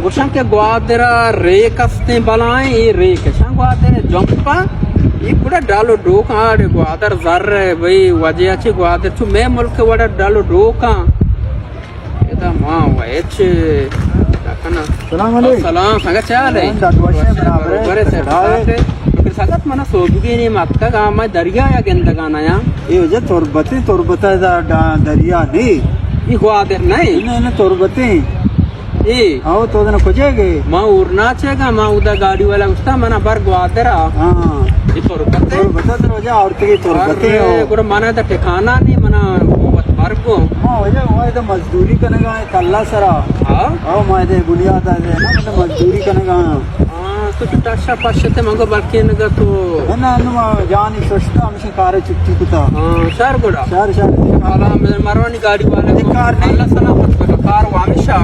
Goshan ke guadera rekaste balaye e reke shan guadere jumpa e pura dalo doka de guader zarre bhai waje ache guader chu me mulk wada dalo doka eda ma wa eche kana salam alaikum salam sanga chale bare se फिर सगत मना सोबगे ने मक्का gamma दरिया या गेंदा गाना या ये वजह तुरबता दरिया नहीं ये गुआदर नहीं इन्हें तुरबते ए आओ तो ना खोजेगे मां उड़ना चेगा मां उदा गाड़ी वाला उसता मना बर गुआदर हां ये तुरबता वजह और के तुरबते गुड़ मना द ठिकाना नहीं मना बहुत मार्गो हां वजह वो तो मजदूरी कनेगा कल्ला सरा हां आओ मायदे बुनियाद है ना मतलब मजदूरी कनेगा तो टाशा पाशते मंगो बल्कि नगा तो ना जानी सस्ता हमसे कार चुट्टी कुता शहर गोड़ा शहर आला मरवानी गाड़ी वाले कार नहीं सलामत कार वामिशा